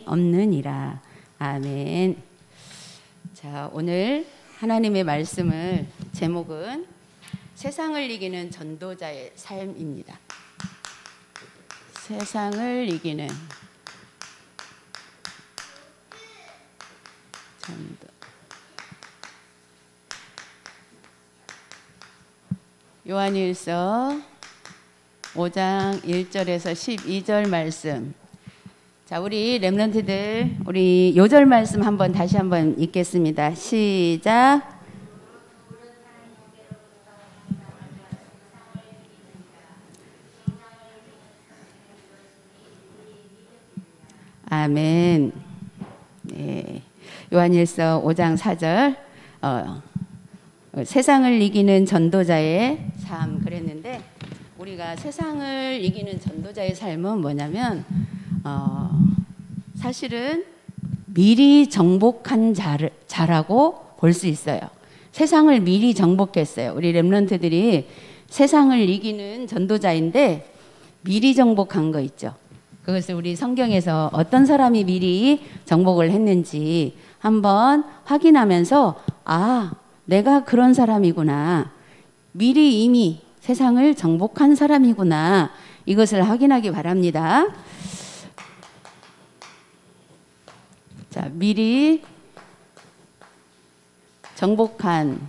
없느니라. 아멘. 자, 오늘 하나님의 말씀을 제목은 세상을 이기는 전도자의 삶입니다. 세상을 이기는 전도. 요한일서 5장 1절에서 12절 말씀. 자, 우리 렘넌트들 우리 요절 말씀 다시 한번 읽겠습니다. 시작. 아멘. 네. 요한일서 5장 4절 세상을 이기는 전도자의 삶 그랬는데, 우리가 세상을 이기는 전도자의 삶은 뭐냐면 사실은 미리 정복한 자라고 볼 수 있어요. 세상을 미리 정복했어요. 우리 렘넌트들이 세상을 이기는 전도자인데 미리 정복한 거 있죠. 그것을 우리 성경에서 어떤 사람이 미리 정복을 했는지 한번 확인하면서 내가 그런 사람이구나. 미리 이미 세상을 정복한 사람이구나. 이것을 확인하기 바랍니다. 자, 미리 정복한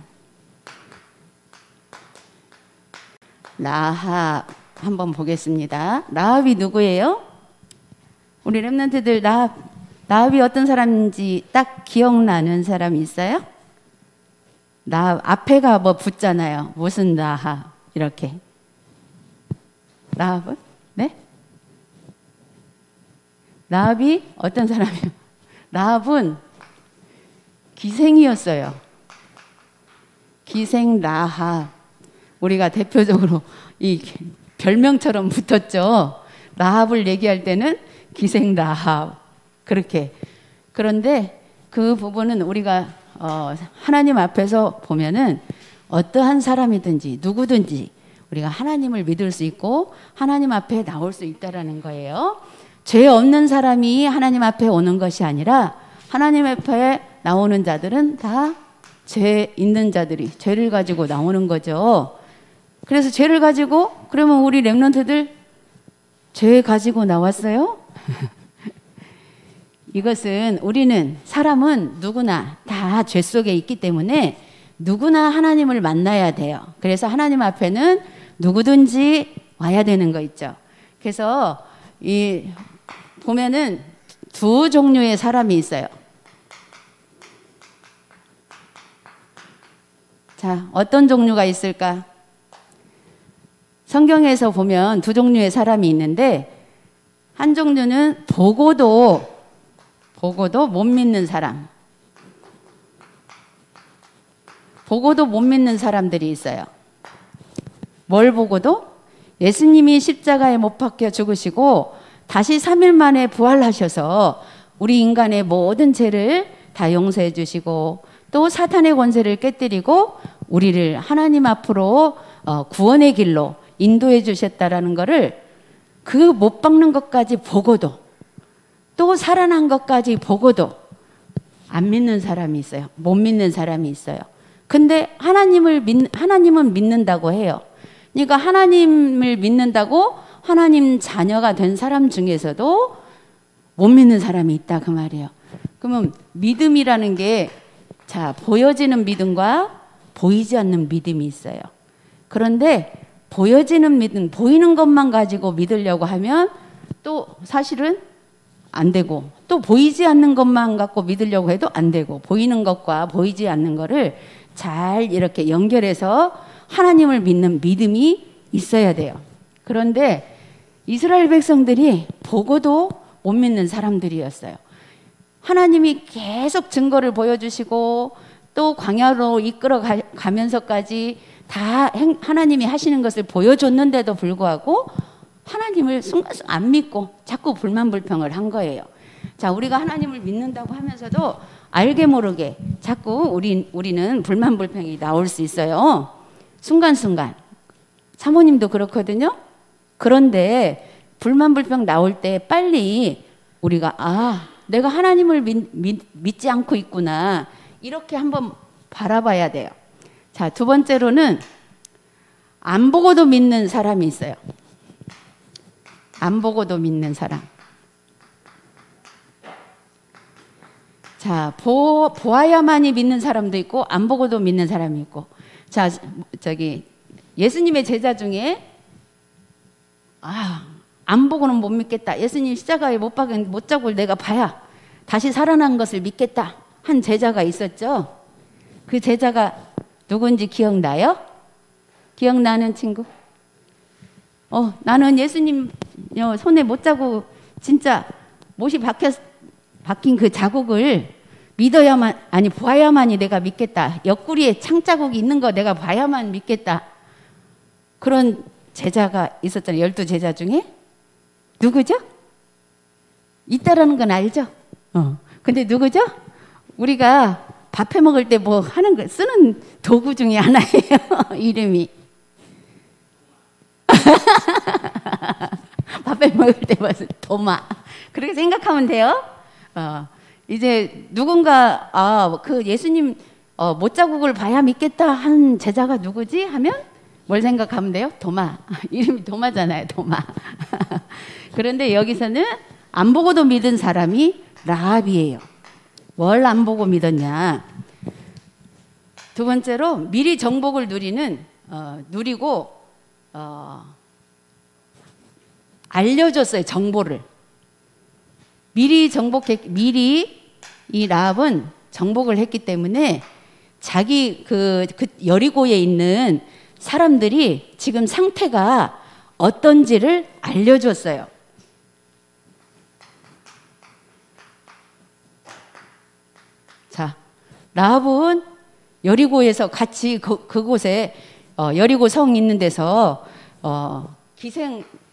라합 한번 보겠습니다. 라합이 누구예요? 우리 렘넌트들 라합이 어떤 사람인지 딱 기억나는 사람 있어요? 라합 앞에가 뭐 붙잖아요. 무슨 라합 이렇게. 라합은? 네? 라합이 어떤 사람이에요? 라합은 기생이었어요. 기생 라합. 우리가 대표적으로 이 별명처럼 붙었죠. 라합을 얘기할 때는 기생 라합. 그렇게. 그런데 그 부분은 우리가 하나님 앞에서 보면은 어떠한 사람이든지 누구든지 우리가 하나님을 믿을 수 있고 하나님 앞에 나올 수 있다라는 거예요. 죄 없는 사람이 하나님 앞에 오는 것이 아니라 하나님 앞에 나오는 자들은 다 죄 있는 자들이 죄를 가지고 나오는 거죠. 그래서 죄를 가지고, 그러면 우리 렘넌트들 죄 가지고 나왔어요? 이것은 사람은 누구나 다 죄 속에 있기 때문에 누구나 하나님을 만나야 돼요. 그래서 하나님 앞에는 누구든지 와야 되는 거 있죠. 그래서 보면은 두 종류의 사람이 있어요. 자, 어떤 종류가 있을까? 성경에서 보면 두 종류의 사람이 있는데, 한 종류는 보고도 못 믿는 사람. 보고도 못 믿는 사람들이 있어요. 뭘 보고도? 예수님이 십자가에 못 박혀 죽으시고 다시 3일 만에 부활하셔서 우리 인간의 모든 죄를 다 용서해 주시고 또 사탄의 권세를 깨뜨리고 우리를 하나님 앞으로 구원의 길로 인도해 주셨다라는 거를 그 못 박는 것까지 보고도 또 살아난 것까지 보고도 안 믿는 사람이 있어요. 못 믿는 사람이 있어요. 근데 하나님은 믿는다고 해요. 그러니까 하나님을 믿는다고 하나님 자녀가 된 사람 중에서도 못 믿는 사람이 있다 그 말이에요. 그러면 믿음이라는 게 보여지는 믿음과 보이지 않는 믿음이 있어요. 그런데 보여지는 믿음, 보이는 것만 가지고 믿으려고 하면 또 사실은 안 되고, 또 보이지 않는 것만 갖고 믿으려고 해도 안 되고, 보이는 것과 보이지 않는 거를 잘 이렇게 연결해서 하나님을 믿는 믿음이 있어야 돼요. 그런데 이스라엘 백성들이 보고도 못 믿는 사람들이었어요. 하나님이 계속 증거를 보여주시고 또 광야로 이끌어 가면서까지 다 하나님이 하시는 것을 보여줬는데도 불구하고 하나님을 순간순간 안 믿고 자꾸 불만불평을 한 거예요. 자, 우리가 하나님을 믿는다고 하면서도 알게 모르게 자꾸 우리는 불만불평이 나올 수 있어요. 순간순간. 사모님도 그렇거든요. 그런데 불만불평 나올 때 빨리 우리가 내가 하나님을 믿지 않고 있구나. 이렇게 한번 바라봐야 돼요. 자, 두 번째로는 안 보고도 믿는 사람이 있어요. 안 보고도 믿는 사람. 자, 보아야만이 믿는 사람도 있고 안 보고도 믿는 사람이 있고. 자, 저기 예수님의 제자 중에 안 보고는 못 믿겠다. 예수님 십자가에 못 박은 못자국을 내가 봐야 다시 살아난 것을 믿겠다 한 제자가 있었죠. 그 제자가 누군지 기억나요? 기억나는 친구? 나는 예수님 손에 못자국 진짜 못이 박힌 그 자국을 믿어야만, 아니 보아야만이 내가 믿겠다. 옆구리에 창자국이 있는 거 내가 봐야만 믿겠다. 그런 제자가 있었잖아요. 12제자 중에. 누구죠? 있다라는 건 알죠? 근데 누구죠? 우리가 밥 해 먹을 때 뭐 하는 거 쓰는 도구 중에 하나예요. 이름이. 밥 해 먹을 때 무슨 도마. 그렇게 생각하면 돼요. 이제 누군가 그 예수님 못자국을 봐야 믿겠다 한 제자가 누구지? 하면 뭘 생각하면 돼요? 도마. 이름이 도마잖아요. 도마. 그런데 여기서는 안 보고도 믿은 사람이 라합이에요. 뭘 안 보고 믿었냐? 두 번째로 미리 정복을 누리고 알려줬어요. 정보를. 미리 이 라합은 정복을 했기 때문에 자기 그 여리고에 있는 사람들이 지금 상태가 어떤지를 알려줬어요. 자, 라합은 여리고에서 같이 그곳에 여리고 성 있는 데서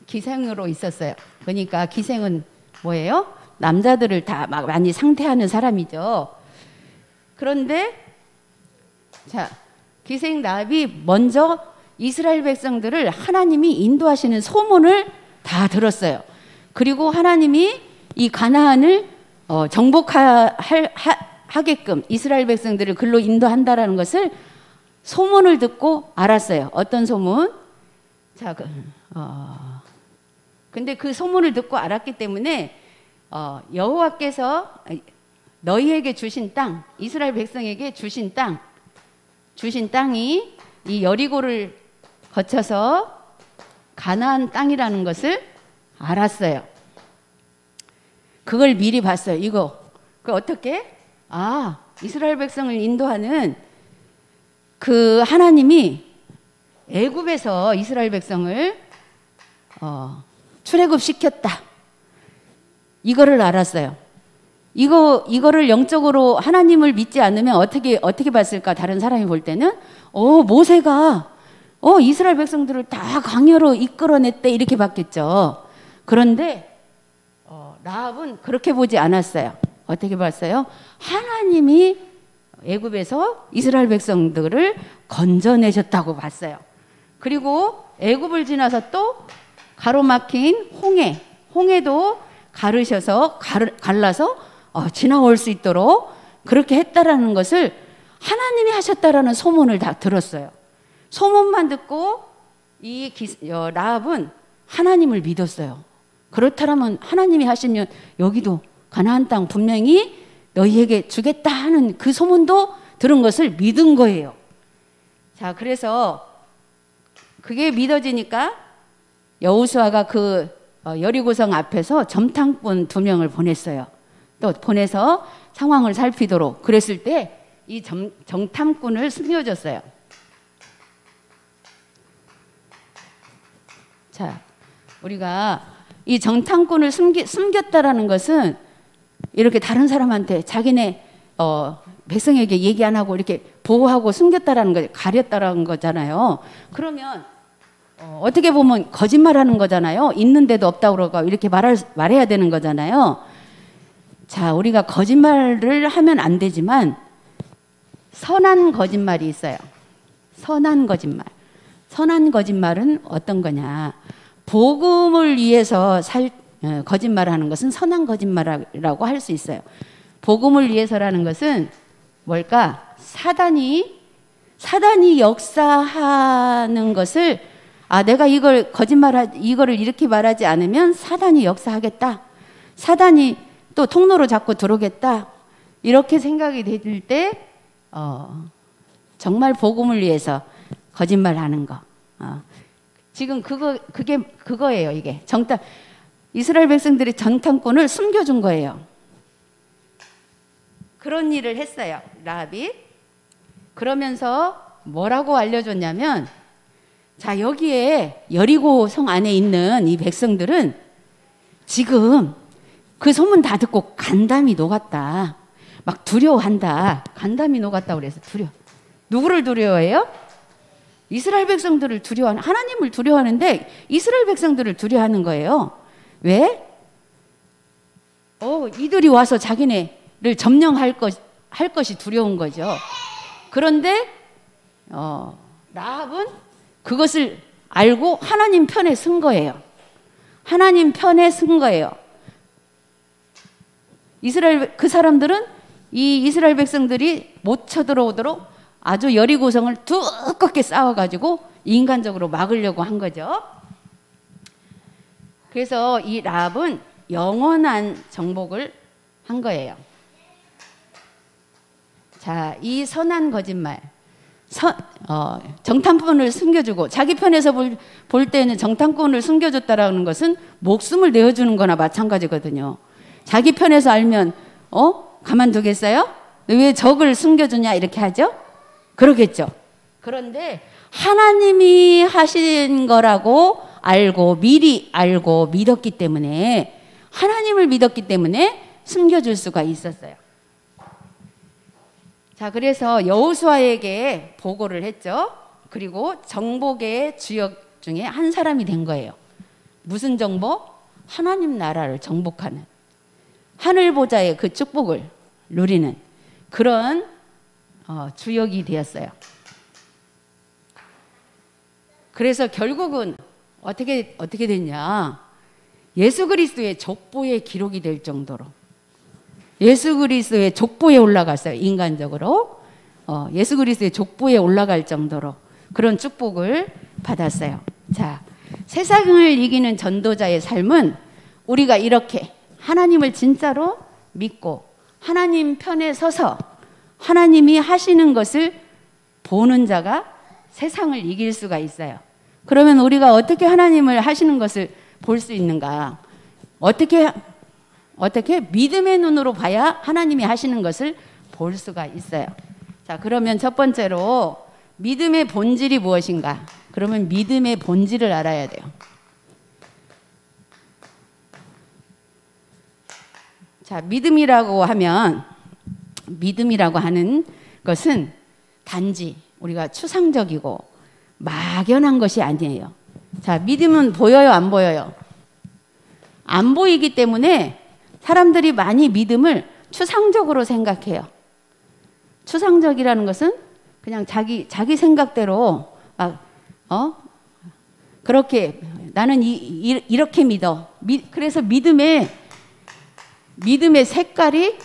기생으로 있었어요. 그러니까 기생은 뭐예요? 남자들을 다 막 많이 상대하는 사람이죠. 그런데 자, 기생 라합이 먼저 이스라엘 백성들을 하나님이 인도하시는 소문을 다 들었어요. 그리고 하나님이 이 가나안을 정복하게끔 이스라엘 백성들을 글로 인도한다라는 것을 소문을 듣고 알았어요. 어떤 소문? 자, 근데 그 소문을 듣고 알았기 때문에 여호와께서 너희에게 주신 땅, 이스라엘 백성에게 주신 땅이 이 여리고를 거쳐서 가나안 땅이라는 것을 알았어요. 그걸 미리 봤어요. 그 어떻게? 이스라엘 백성을 인도하는 그 하나님이 애굽에서 이스라엘 백성을 출애굽시켰다. 이거를 알았어요. 이거를 영적으로 하나님을 믿지 않으면 어떻게 봤을까? 다른 사람이 볼 때는 모세가 이스라엘 백성들을 다 광야로 이끌어냈대 이렇게 봤겠죠. 그런데 라합은 그렇게 보지 않았어요. 어떻게 봤어요? 하나님이 애굽에서 이스라엘 백성들을 건져내셨다고 봤어요. 그리고 애굽을 지나서 또 가로막힌 홍해도 가르셔서 갈라서 지나올 수 있도록 그렇게 했다라는 것을 하나님이 하셨다라는 소문을 다 들었어요. 소문만 듣고 이 라합은 하나님을 믿었어요. 그렇다면 하나님이 하시면 여기도 가나안 땅 분명히 너희에게 주겠다 하는 그 소문도 들은 것을 믿은 거예요. 자, 그래서 그게 믿어지니까 여호수아가 그 여리고성 앞에서 점탕꾼 2명을 보냈어요. 또 보내서 상황을 살피도록 그랬을 때 이 정탐꾼을 숨겨줬어요. 자, 우리가 이 정탐꾼을 숨겼다라는 것은 이렇게 다른 사람한테 자기네 백성에게 얘기 안 하고 이렇게 보호하고 숨겼다라는 거, 가렸다라는 거잖아요. 그러면 어떻게 보면 거짓말하는 거잖아요. 있는데도 없다고 그러고 이렇게 말해야 되는 거잖아요. 자, 우리가 거짓말을 하면 안 되지만 선한 거짓말이 있어요. 선한 거짓말. 선한 거짓말은 어떤 거냐? 복음을 위해서 거짓말하는 것은 선한 거짓말이라고 할 수 있어요. 복음을 위해서라는 것은 뭘까? 사단이 역사하는 것을 내가 이거를 이렇게 말하지 않으면 사단이 역사하겠다. 사단이 또 통로로 자꾸 들어오겠다. 이렇게 생각이 될 때 정말 복음을 위해서 거짓말하는 거. 지금 그거예요. 이게 이스라엘 백성들이 정탐꾼을 숨겨준 거예요. 그런 일을 했어요. 라합이. 그러면서 뭐라고 알려줬냐면, 자, 여기에 여리고 성 안에 있는 이 백성들은 지금 그 소문 다 듣고 간담이 녹았다. 막 두려워한다. 간담이 녹았다 그래서 누구를 두려워해요? 이스라엘 백성들을 하나님을 두려워하는데 이스라엘 백성들을 두려워하는 거예요. 왜? 이들이 와서 자기네를 점령할 것이 두려운 거죠. 그런데 라합은 그것을 알고 하나님 편에 선 거예요. 하나님 편에 선 거예요. 그 사람들은 이 이스라엘 백성들이 못 쳐들어오도록 아주 여리고성을 두껍게 쌓아가지고 인간적으로 막으려고 한 거죠. 그래서 이 라합은 영원한 정복을 한 거예요. 자, 이 선한 거짓말, 정탐꾼을 숨겨주고 자기 편에서 볼 때는 정탐꾼을 숨겨줬다라는 것은 목숨을 내어주는 거나 마찬가지거든요. 자기 편에서 알면 가만두겠어요? 왜 적을 숨겨주냐 이렇게 하죠? 그러겠죠. 그런데 하나님이 하신 거라고 미리 알고 믿었기 때문에, 하나님을 믿었기 때문에 숨겨줄 수가 있었어요. 자, 그래서 여호수아에게 보고를 했죠. 그리고 정복의 주역 중에 한 사람이 된 거예요. 무슨 정복? 하나님 나라를 정복하는, 하늘 보좌의 그 축복을 누리는 그런 주역이 되었어요. 그래서 결국은 어떻게 됐냐? 예수 그리스도의 족보에 기록이 될 정도로, 예수 그리스도의 족보에 올라갔어요. 인간적으로 예수 그리스도의 족보에 올라갈 정도로 그런 축복을 받았어요. 자, 세상을 이기는 전도자의 삶은 우리가 이렇게 하나님을 진짜로 믿고 하나님 편에 서서 하나님이 하시는 것을 보는 자가 세상을 이길 수가 있어요. 그러면 우리가 어떻게 하나님을 하시는 것을 볼 수 있는가? 어떻게 믿음의 눈으로 봐야 하나님이 하시는 것을 볼 수가 있어요. 자, 그러면 첫 번째로 믿음의 본질이 무엇인가? 그러면 믿음의 본질을 알아야 돼요. 자, 믿음이라고 하는 것은 단지 우리가 추상적이고 막연한 것이 아니에요. 자, 믿음은 보여요, 안 보여요? 안 보이기 때문에 사람들이 많이 믿음을 추상적으로 생각해요. 추상적이라는 것은 그냥 자기 생각대로 그렇게 나는 이렇게 믿어. 그래서 믿음의 색깔이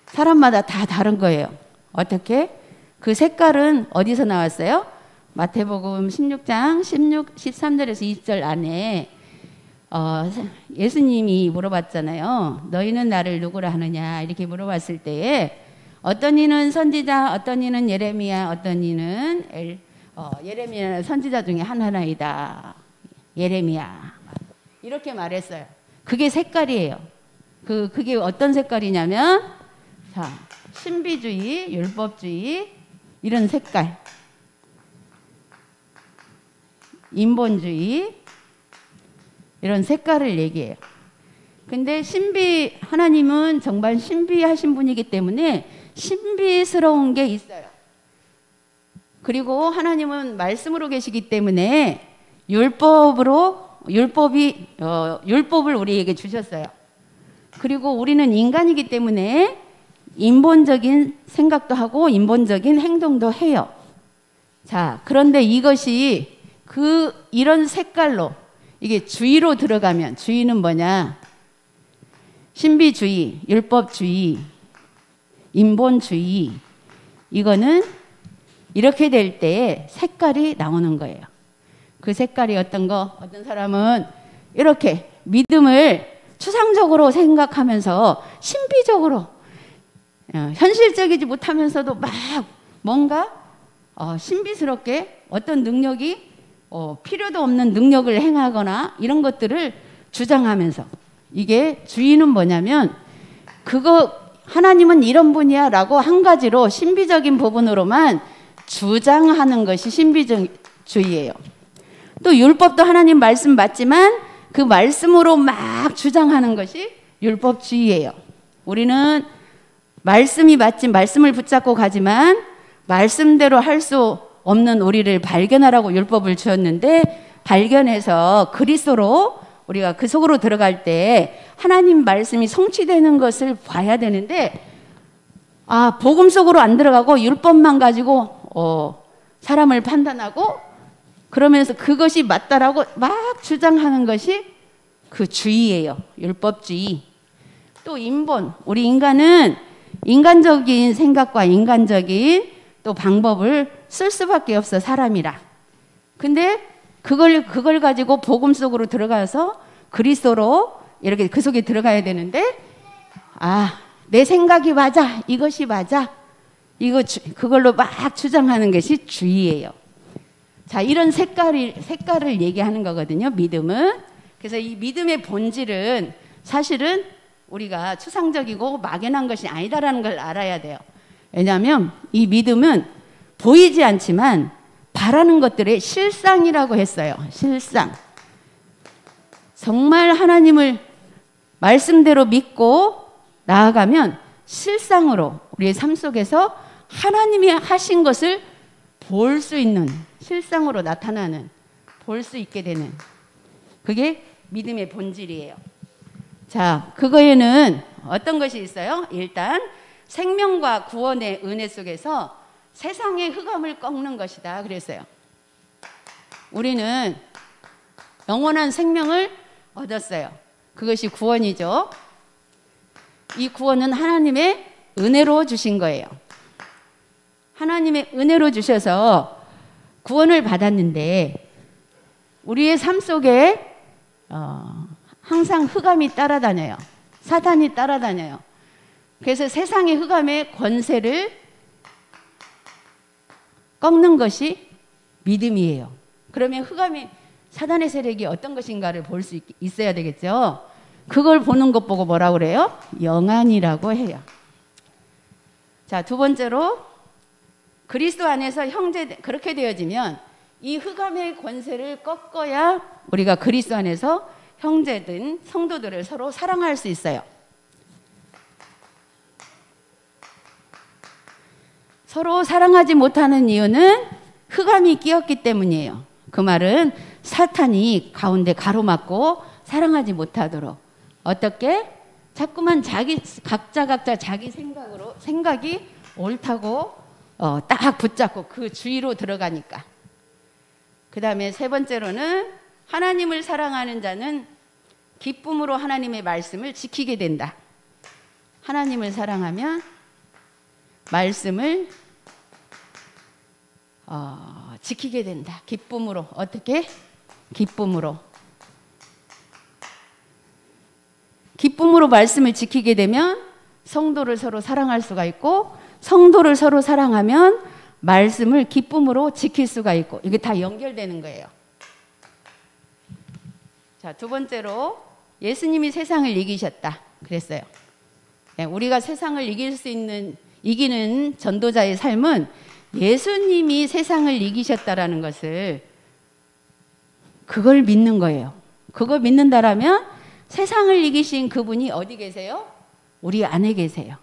사람마다 다 다른 거예요. 어떻게? 그 색깔은 어디서 나왔어요? 마태복음 16장 13절에서 20절 안에 예수님이 물어봤잖아요. 너희는 나를 누구라 하느냐 이렇게 물어봤을 때에 어떤 이는 선지자, 어떤 이는 예레미야, 어떤 이는 예레미야는 선지자 중에 하나이다. 예레미야 이렇게 말했어요. 그게 색깔이에요. 그게 어떤 색깔이냐면, 자, 신비주의, 율법주의 이런 색깔, 인본주의 이런 색깔을 얘기해요. 근데 하나님은 정말 신비하신 분이기 때문에 신비스러운 게 있어요. 그리고 하나님은 말씀으로 계시기 때문에 율법을 우리에게 주셨어요. 그리고 우리는 인간이기 때문에 인본적인 생각도 하고 인본적인 행동도 해요. 자, 그런데 이것이 이런 색깔로 이게 주의로 들어가면, 주의는 뭐냐? 신비주의, 율법주의, 인본주의, 이거는 이렇게 될 때 색깔이 나오는 거예요. 그 색깔이 어떤 사람은 이렇게 믿음을 추상적으로 생각하면서 신비적으로 현실적이지 못하면서도 막 뭔가 신비스럽게 어떤 능력이 필요도 없는 능력을 행하거나 이런 것들을 주장하면서, 이게 주의는 뭐냐면 하나님은 이런 분이야 라고 한 가지로 신비적인 부분으로만 주장하는 것이 신비주의예요. 또 율법도 하나님 말씀 맞지만 그 말씀으로 막 주장하는 것이 율법주의예요. 우리는 말씀이 맞지, 말씀을 붙잡고 가지만 말씀대로 할 수 없는 우리를 발견하라고 율법을 주었는데, 발견해서 그리스도로 우리가 그 속으로 들어갈 때 하나님 말씀이 성취되는 것을 봐야 되는데, 복음 속으로 안 들어가고 율법만 가지고 사람을 판단하고 그러면서 그것이 맞다라고 막 주장하는 것이 그 주의예요. 율법주의. 또 인본, 우리 인간은 인간적인 생각과 인간적인 또 방법을 쓸 수밖에 없어, 사람이라. 근데 그걸 가지고 복음 속으로 들어가서 그리스도로 이렇게 그 속에 들어가야 되는데, 내 생각이 맞아, 이것이 맞아, 그걸로 막 주장하는 것이 주의예요. 자, 이런 색깔을 얘기하는 거거든요, 믿음은. 그래서 이 믿음의 본질은 사실은 우리가 추상적이고 막연한 것이 아니다라는 걸 알아야 돼요. 왜냐하면 이 믿음은 보이지 않지만 바라는 것들의 실상이라고 했어요. 실상. 정말 하나님을 말씀대로 믿고 나아가면 실상으로 우리의 삶 속에서 하나님이 하신 것을 볼 수 있는, 실상으로 나타나는, 볼 수 있게 되는, 그게 믿음의 본질이에요. 자, 그거에는 어떤 것이 있어요? 일단 생명과 구원의 은혜 속에서 세상의 흑암을 꺾는 것이다 그랬어요. 우리는 영원한 생명을 얻었어요. 그것이 구원이죠. 이 구원은 하나님의 은혜로 주신 거예요. 하나님의 은혜로 주셔서 구원을 받았는데, 우리의 삶 속에 항상 흑암이 따라다녀요. 사탄이 따라다녀요. 그래서 세상의 흑암의 권세를 꺾는 것이 믿음이에요. 그러면 흑암의 사단의 세력이 어떤 것인가를 볼 수 있어야 되겠죠. 그걸 보는 것 보고 뭐라고 그래요? 영안이라고 해요. 자, 두 번째로 그리스도 안에서 그렇게 되어지면 이 흑암의 권세를 꺾어야 우리가 그리스도 안에서 형제든 성도들을 서로 사랑할 수 있어요. 서로 사랑하지 못하는 이유는 흑암이 끼었기 때문이에요. 그 말은 사탄이 가운데 가로막고 사랑하지 못하도록, 어떻게? 자꾸만 각자 자기 생각이 옳다고 딱 붙잡고 그 주의로 들어가니까. 그 다음에 세 번째로는 하나님을 사랑하는 자는 기쁨으로 하나님의 말씀을 지키게 된다. 하나님을 사랑하면 말씀을 지키게 된다. 기쁨으로. 어떻게? 기쁨으로 말씀을 지키게 되면 성도를 서로 사랑할 수가 있고, 성도를 서로 사랑하면 말씀을 기쁨으로 지킬 수가 있고, 이게 다 연결되는 거예요. 자, 두 번째로 예수님이 세상을 이기셨다 그랬어요. 우리가 세상을 이기는 전도자의 삶은 예수님이 세상을 이기셨다라는 것을, 그걸 믿는 거예요. 그걸 믿는다라면 세상을 이기신 그분이 어디 계세요? 우리 안에 계세요.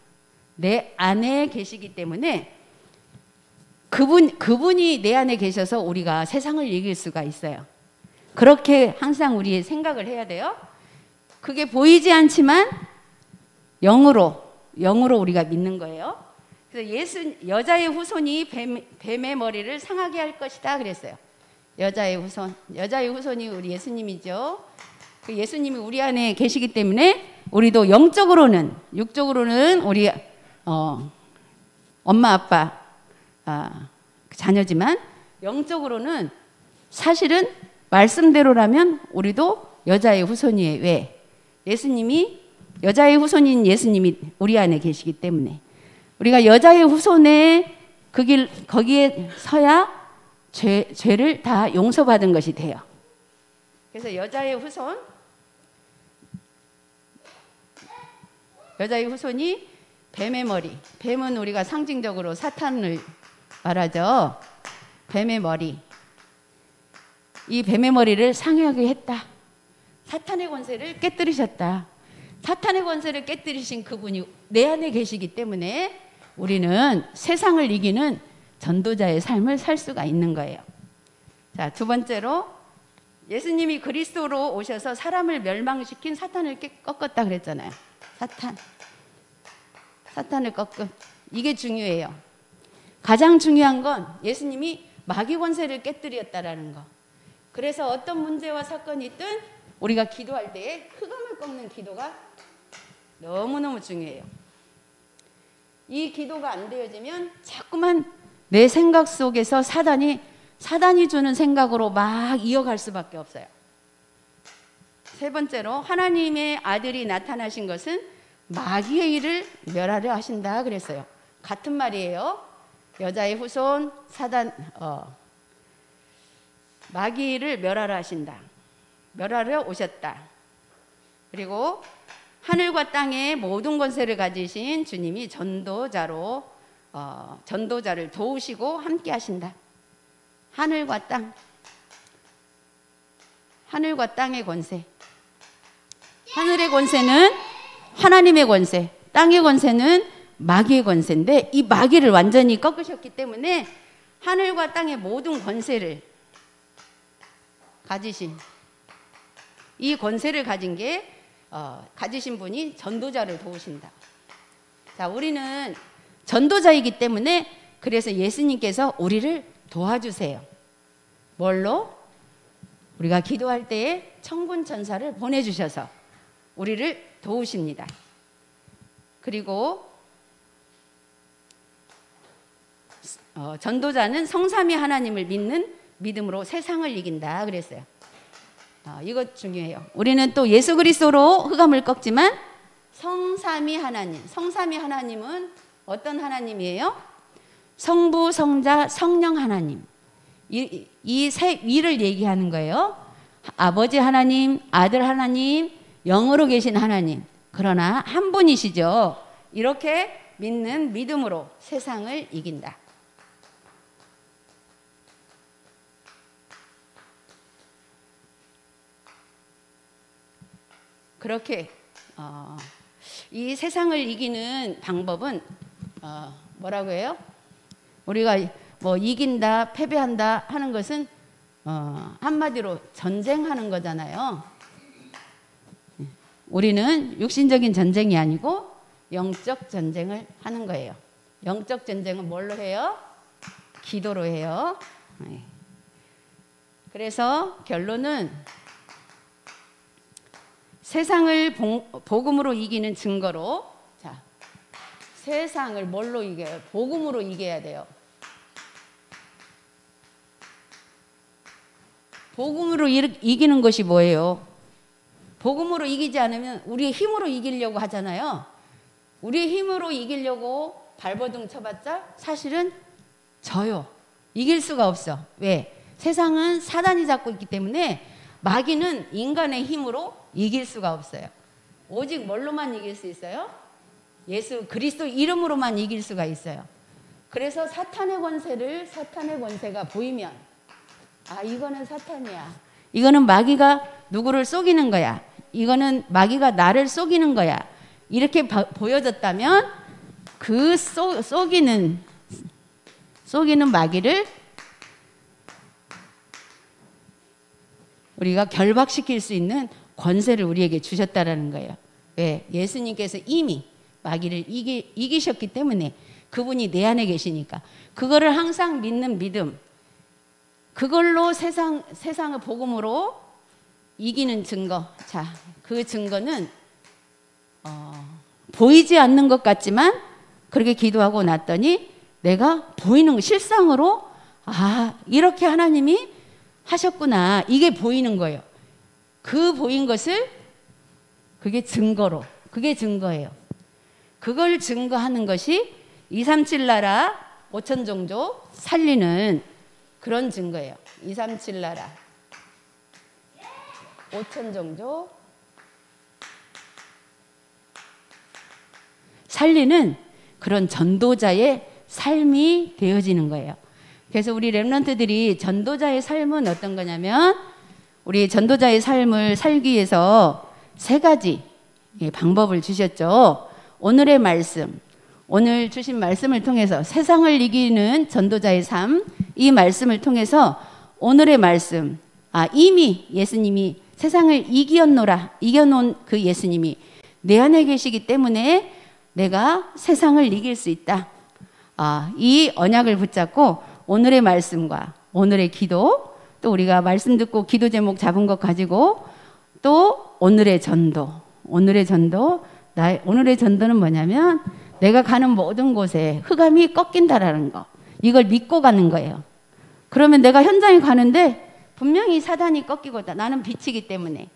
내 안에 계시기 때문에 그분이 내 안에 계셔서 우리가 세상을 이길 수가 있어요. 그렇게 항상 우리의 생각을 해야 돼요. 그게 보이지 않지만 영으로 우리가 믿는 거예요. 그래서 여자의 후손이 뱀의 머리를 상하게 할 것이다 그랬어요. 여자의 후손. 여자의 후손이 우리 예수님이죠. 그 예수님이 우리 안에 계시기 때문에 우리도 영적으로는, 육적으로는 우리 엄마 아빠 자녀지만 영적으로는 사실은 말씀대로라면 우리도 여자의 후손이에요. 왜? 예수님이 여자의 후손인 예수님이 우리 안에 계시기 때문에 우리가 여자의 후손의 거기에 서야 죄를 다 용서받은 것이 돼요. 그래서 여자의 후손이 뱀의 머리. 뱀은 우리가 상징적으로 사탄을 말하죠. 뱀의 머리. 이 뱀의 머리를 상하게 했다. 사탄의 권세를 깨뜨리셨다. 사탄의 권세를 깨뜨리신 그분이 내 안에 계시기 때문에 우리는 세상을 이기는 전도자의 삶을 살 수가 있는 거예요. 자, 두 번째로 예수님이 그리스도로 오셔서 사람을 멸망시킨 사탄을 꺾었다 그랬잖아요. 사탄을 꺾은. 이게 중요해요. 가장 중요한 건 예수님이 마귀 권세를 깨뜨렸다라는 거. 그래서 어떤 문제와 사건이 있든 우리가 기도할 때에 흑암을 꺾는 기도가 너무너무 중요해요. 이 기도가 안 되어지면 자꾸만 내 생각 속에서 사단이 주는 생각으로 막 이어갈 수밖에 없어요. 세 번째로 하나님의 아들이 나타나신 것은 마귀의 일을 멸하려 하신다 그랬어요. 같은 말이에요. 여자의 후손 마귀의 일을 멸하려 하신다. 멸하려 오셨다. 그리고 하늘과 땅의 모든 권세를 가지신 주님이 전도자를 도우시고 함께 하신다. 하늘과 땅의 권세. 하늘의 권세는 하나님의 권세, 땅의 권세는 마귀의 권세인데 이 마귀를 완전히 꺾으셨기 때문에 하늘과 땅의 모든 권세를 가지신 이 권세를 가지신 분이 전도자를 도우신다. 자, 우리는 전도자이기 때문에 그래서 예수님께서 우리를 도와주세요. 뭘로? 우리가 기도할 때에 천군 천사를 보내주셔서 우리를 도우십니다. 그리고 전도자는 성삼위 하나님을 믿는 믿음으로 세상을 이긴다 그랬어요. 이것 중요해요. 우리는 또 예수 그리스도로 흑암을 꺾지만 성삼위 하나님은 어떤 하나님이에요? 성부, 성자, 성령 하나님. 이 세 위를 얘기하는 거예요. 아버지 하나님, 아들 하나님, 영으로 계신 하나님. 그러나 한 분이시죠. 이렇게 믿는 믿음으로 세상을 이긴다. 그렇게 이 세상을 이기는 방법은 뭐라고 해요? 우리가 뭐 이긴다, 패배한다 하는 것은 한마디로 전쟁하는 거잖아요. 우리는 육신적인 전쟁이 아니고 영적 전쟁을 하는 거예요. 영적 전쟁은 뭘로 해요? 기도로 해요. 그래서 결론은 세상을 복음으로 이기는 증거로, 자, 세상을 뭘로 이겨요? 복음으로 이겨야 돼요. 복음으로 이기는 것이 뭐예요? 복음으로 이기지 않으면 우리의 힘으로 이기려고 하잖아요. 우리의 힘으로 이기려고 발버둥 쳐봤자 사실은 져요. 이길 수가 없어. 왜? 세상은 사단이 잡고 있기 때문에 마귀는 인간의 힘으로 이길 수가 없어요. 오직 뭘로만 이길 수 있어요? 예수 그리스도 이름으로만 이길 수가 있어요. 그래서 사탄의 권세가 보이면 이거는 사탄이야. 이거는 마귀가 누구를 속이는 거야. 이거는 마귀가 나를 속이는 거야. 이렇게 보여졌다면 그 속이는 마귀를 우리가 결박시킬 수 있는 권세를 우리에게 주셨다라는 거예요. 왜? 예수님께서 이미 마귀를 이기셨기 때문에 그분이 내 안에 계시니까 그거를 항상 믿는 믿음. 그걸로 세상의 복음으로 이기는 증거. 자, 그 증거는 보이지 않는 것 같지만 그렇게 기도하고 났더니 내가 보이는 거, 실상으로 이렇게 하나님이 하셨구나, 이게 보이는 거예요. 그 보인 것을 그게 증거예요. 그걸 증거하는 것이 237 나라 5천 종족 살리는 그런 증거예요. 237 나라 5천 종족 살리는 그런 전도자의 삶이 되어지는 거예요. 그래서 우리 렘넌트들이 전도자의 삶은 어떤 거냐면, 우리 전도자의 삶을 살기 위해서 3가지 방법을 주셨죠. 오늘의 말씀, 오늘 주신 말씀을 통해서 세상을 이기는 전도자의 삶, 이 말씀을 통해서 오늘의 말씀, 이미 예수님이 세상을 이겨놓은 그 예수님이 내 안에 계시기 때문에 내가 세상을 이길 수 있다. 이 언약을 붙잡고 오늘의 말씀과 오늘의 기도, 또 우리가 말씀 듣고 기도 제목 잡은 것 가지고 또 오늘의 전도는 뭐냐면 내가 가는 모든 곳에 흑암이 꺾인다라는 거, 이걸 믿고 가는 거예요. 그러면 내가 현장에 가는데 분명히 사단이 꺾이고다. 나는 빛이기 때문에,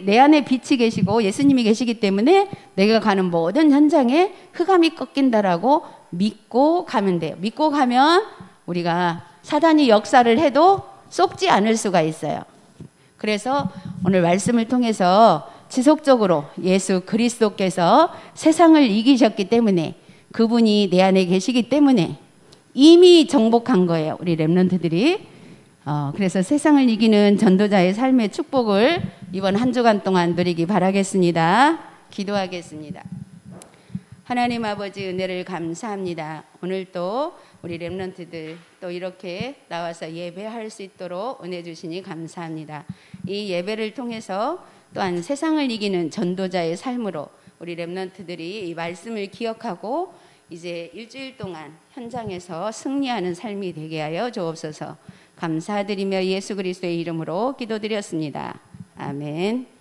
내 안에 빛이 계시고 예수님이 계시기 때문에 내가 가는 모든 현장에 흑암이 꺾인다라고 믿고 가면 돼요. 믿고 가면 우리가 사단이 역사를 해도 속지 않을 수가 있어요. 그래서 오늘 말씀을 통해서 지속적으로 예수 그리스도께서 세상을 이기셨기 때문에, 그분이 내 안에 계시기 때문에 이미 정복한 거예요, 우리 렘넌트들이. 그래서 세상을 이기는 전도자의 삶의 축복을 이번 한 주간 동안 누리기 바라겠습니다. 기도하겠습니다. 하나님 아버지, 은혜를 감사합니다. 오늘 또 우리 렘넌트들 또 이렇게 나와서 예배할 수 있도록 은혜 주시니 감사합니다. 이 예배를 통해서 또한 세상을 이기는 전도자의 삶으로 우리 렘넌트들이 이 말씀을 기억하고 이제 일주일 동안 현장에서 승리하는 삶이 되게 하여 주옵소서. 감사드리며 예수 그리스도의 이름으로 기도드렸습니다. 아멘.